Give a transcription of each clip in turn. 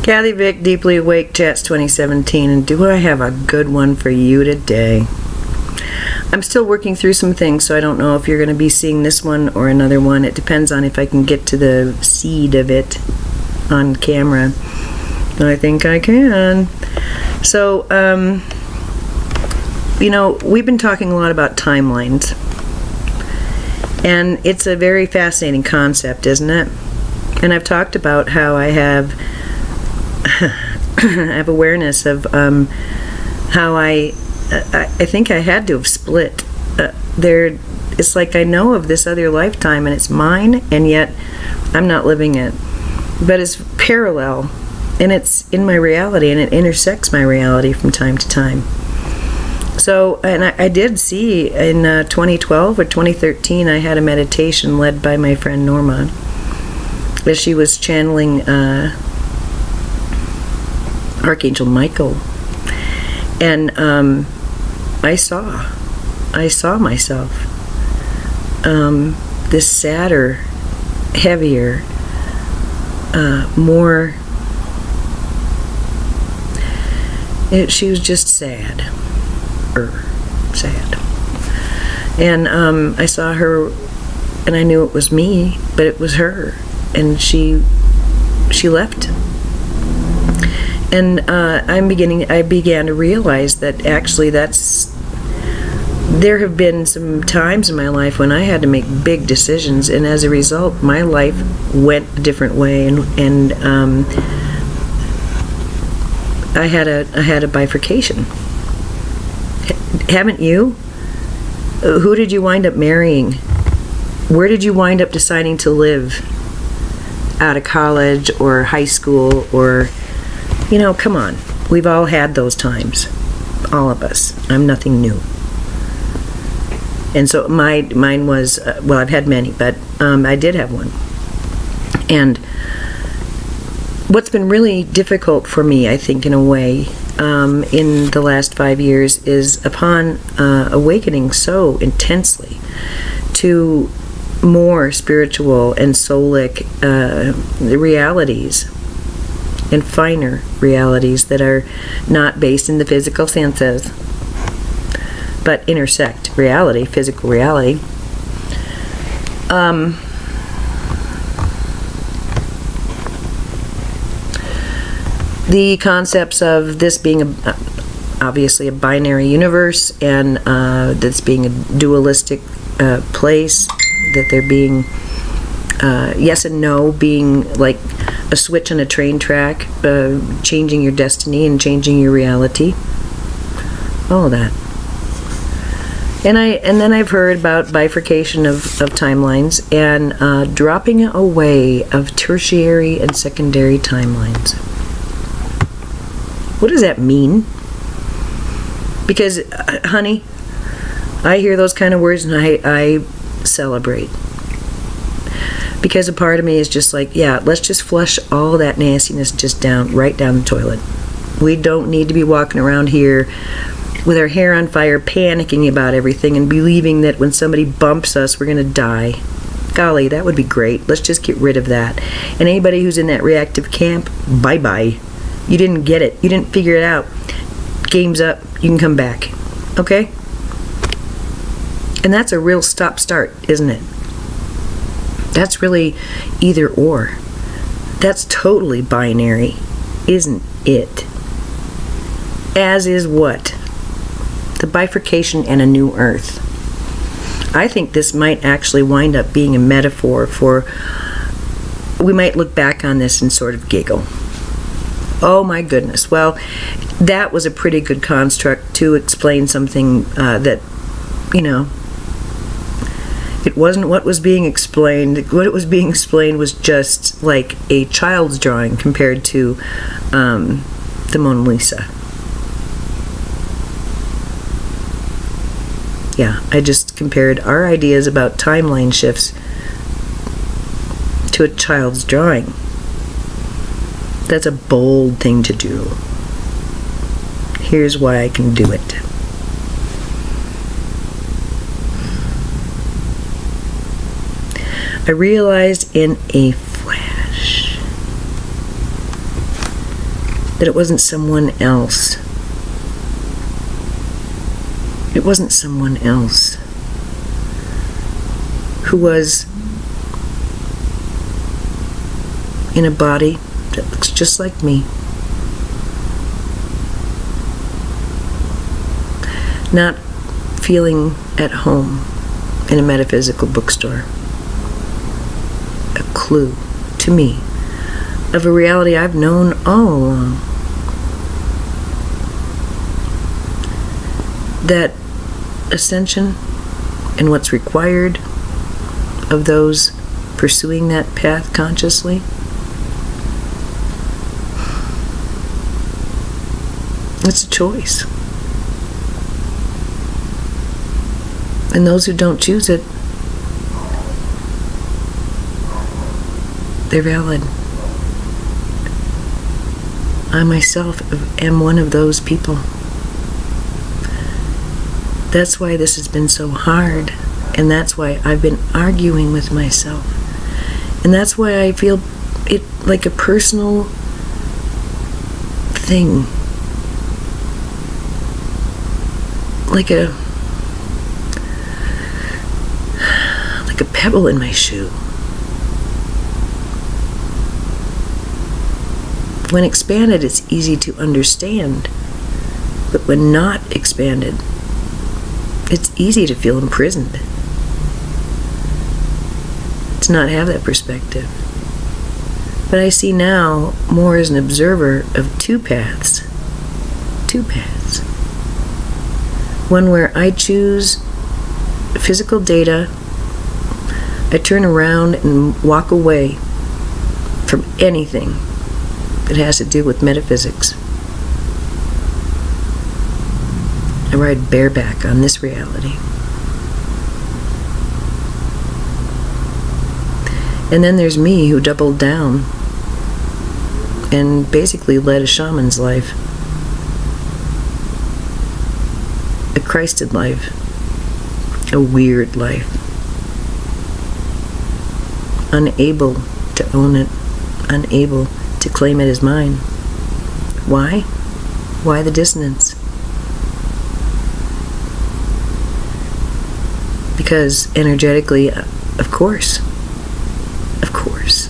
Kathy Vick, Deeply Awake Chats 2017, and do I have a good one for you today? I'm still working through some things, so I don't know if you're going to be seeing this one or another one. It depends on if I can get to the seed of it on camera. I think I can. So, we've been talking a lot about timelines. And it's a very fascinating concept, isn't it? And I've talked about how I have awareness of how I think I had to have split. It's like I know of this other lifetime and it's mine, and yet I'm not living it. But it's parallel, and it's in my reality, and it intersects my reality from time to time. So, and I did see in 2012 or 2013, I had a meditation led by my friend Norma, as she was channeling Archangel Michael, and I saw myself, this sadder, heavier, more. She was just sad, and I saw her, and I knew it was me, but it was her, and she left. And I began to realize that actually there have been some times in my life when I had to make big decisions, and as a result, my life went a different way, and I had a bifurcation. Haven't you? Who did you wind up marrying? Where did you wind up deciding to live? Out of college or high school, or come on. We've all had those times. All of us. I'm nothing new. And so mine was, I've had many, but I did have one. And what's been really difficult for me, I think, in a way, in the last 5 years, is upon awakening so intensely to more spiritual and soulic realities, and finer realities that are not based in the physical senses, but intersect reality, physical reality. The concepts of this being obviously a binary universe, and this being a dualistic place, that there being yes and no, being like a switch on a train track, changing your destiny and changing your reality, all of that. And then I've heard about bifurcation of timelines, and dropping away of tertiary and secondary timelines. What does that mean? Because, honey, I hear those kind of words and I celebrate. Because a part of me is just like, yeah, let's just flush all that nastiness just right down the toilet. We don't need to be walking around here with our hair on fire, panicking about everything and believing that when somebody bumps us, we're going to die. Golly, that would be great. Let's just get rid of that. And anybody who's in that reactive camp, bye-bye. You didn't get it. You didn't figure it out. Game's up. You can come back. Okay? And that's a real stop-start, isn't it? That's really either or. That's totally binary, isn't it? As is what? The bifurcation and a new earth. I think this might actually wind up being a metaphor for, we might look back on this and sort of giggle. Oh my goodness. Well, that was a pretty good construct to explain something that, it wasn't what was being explained. What it was being explained was just like a child's drawing compared to the Mona Lisa. Yeah, I just compared our ideas about timeline shifts to a child's drawing. That's a bold thing to do. Here's why I can do it. I realized in a flash That it wasn't someone else. It wasn't someone else who was in a body that looks just like me. Not feeling at home in a metaphysical bookstore. A clue to me of a reality I've known all along. That ascension and what's required of those pursuing that path consciously it's a choice. And those who don't choose it, they're valid. I myself am one of those people. That's why this has been so hard, and that's why I've been arguing with myself. And that's why I feel it like a personal thing. Like a pebble in my shoe. When expanded, it's easy to understand. But when not expanded, it's easy to feel imprisoned. To not have that perspective. But I see now more as an observer of two paths. Two paths. One where I choose physical data, I turn around and walk away from anything that has to do with metaphysics. I ride bareback on this reality. And then there's me who doubled down and basically led a shaman's life. A Christed life. A weird life. Unable to own it. Unable to claim it as mine. Why? Why the dissonance? Because energetically, of course. Of course.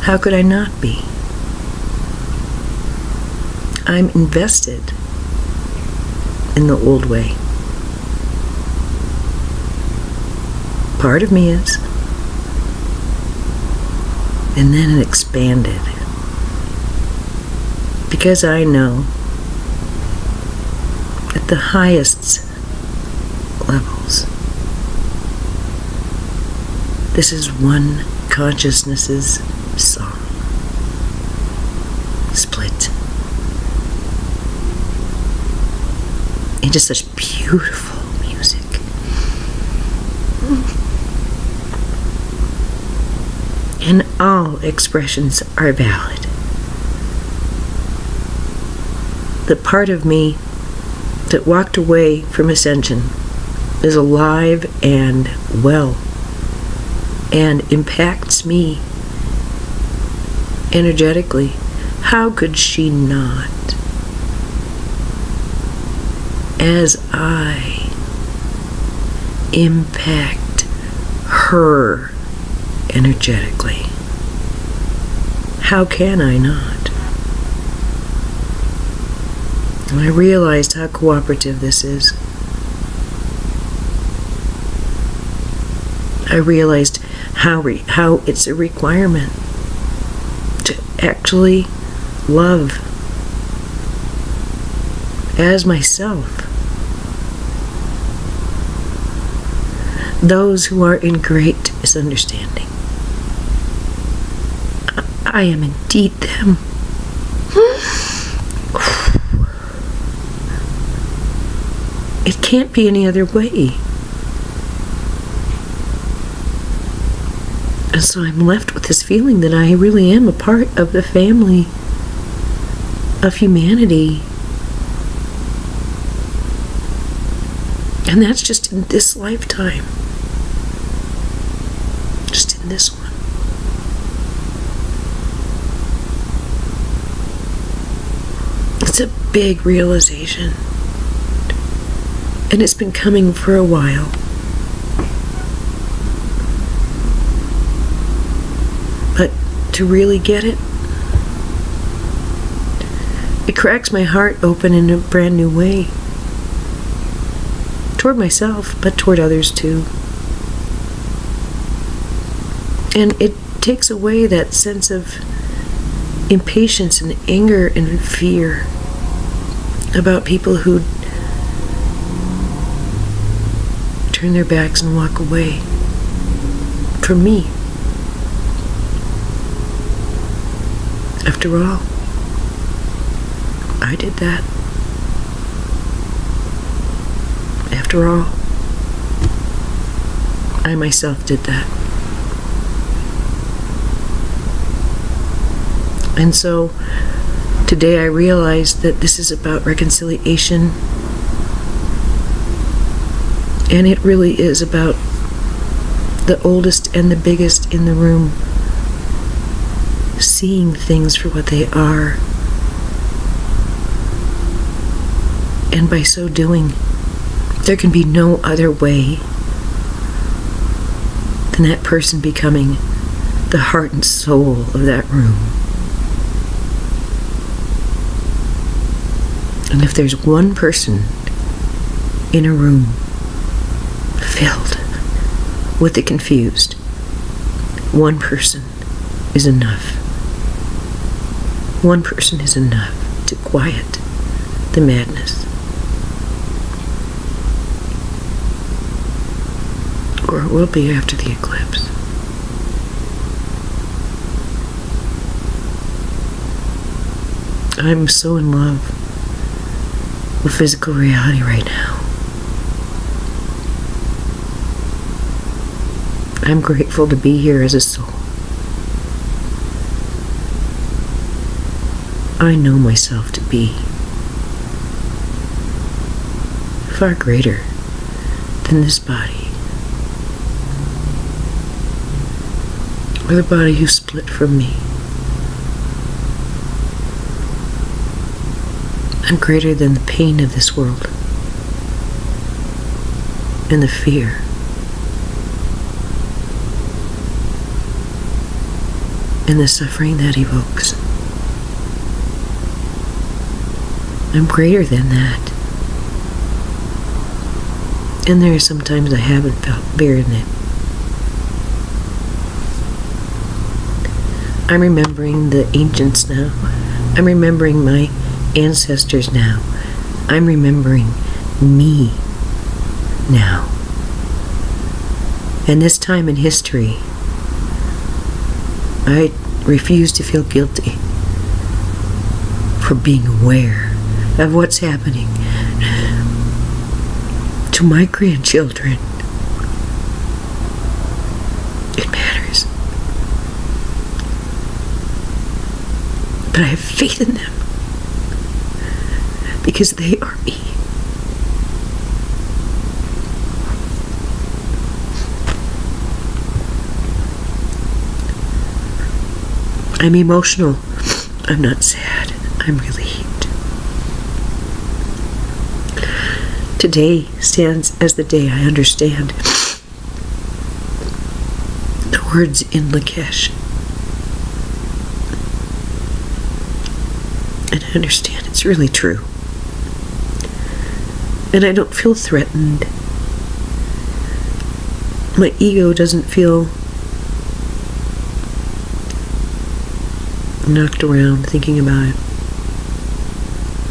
How could I not be? I'm invested in the old way. Part of me is. And then it expanded. Because I know at the highest levels, this is one consciousness's song. Split into such beautiful music. And all expressions are valid. The part of me that walked away from ascension is alive and well and impacts me energetically. How could she not? As I impact her energetically. How can I not? And I realized how cooperative this is. I realized how it's a requirement to actually love as myself those who are in great misunderstanding. I am indeed them. It can't be any other way. And so I'm left with this feeling that I really am a part of the family of humanity. And that's just in this lifetime. Just in this one. It's a big realization. And it's been coming for a while. But to really get it, it cracks my heart open in a brand new way. Toward myself, but toward others too. And it takes away that sense of impatience and anger and fear about people who turn their backs and walk away from me. After all, I did that. After all, I myself did that. And so today I realized that this is about reconciliation. And it really is about the oldest and the biggest in the room seeing things for what they are. And by so doing, there can be no other way than that person becoming the heart and soul of that room. And if there's one person in a room filled with the confused, one person is enough. One person is enough to quiet the madness. Or it will be after the eclipse. I'm so in love with physical reality right now. I'm grateful to be here as a soul. I know myself to be far greater than this body, or the body who split from me. I'm greater than the pain of this world and the fear. And the suffering that evokes. I'm greater than that. And there are some times I haven't felt fear in it. I'm remembering the ancients now. I'm remembering my ancestors now. I'm remembering me now. And this time in history, I refuse to feel guilty for being aware of what's happening to my grandchildren. It matters. But I have faith in them because they are me. I'm emotional. I'm not sad. I'm relieved. Today stands as the day I understand the words in Lakesh. And I understand it's really true. And I don't feel threatened. My ego doesn't feel knocked around thinking about it.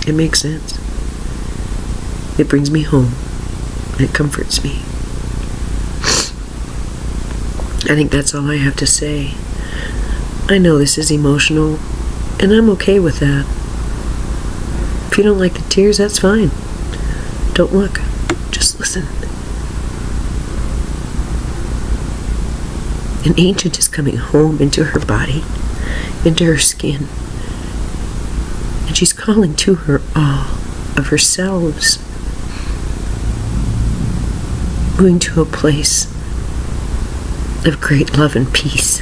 It makes sense. It brings me home. It comforts me. I think that's all I have to say. I know this is emotional, and I'm okay with that. If you don't like the tears, that's fine. Don't look. Just listen. An ancient is coming home into her body, into her skin. And she's calling to her all of herselves, moving to a place of great love and peace.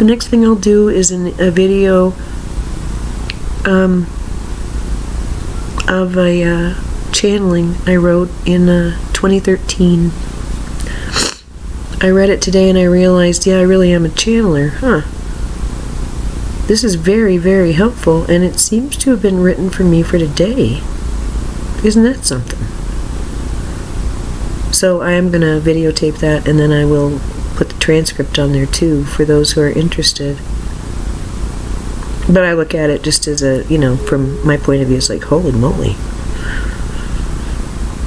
The next thing I'll do is a video of a channeling I wrote in 2013. I read it today and I realized, yeah, I really am a channeler, huh? This is very, very helpful, and it seems to have been written for me for today. Isn't that something? So I am going to videotape that, and then I will put the transcript on there too for those who are interested. But I look at it just as a, from my point of view, it's like, holy moly.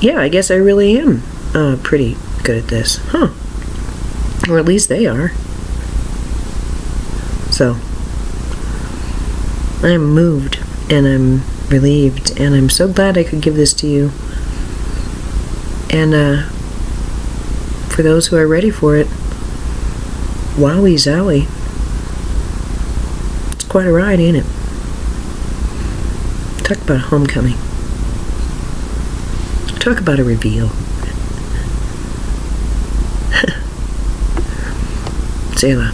Yeah, I guess I really am pretty good at this, huh? Or at least they are. So, I'm moved, and I'm relieved, and I'm so glad I could give this to you. And, for those who are ready for it, wowie zowie. It's quite a ride, ain't it? Talk about a homecoming. Talk about a reveal. Selah.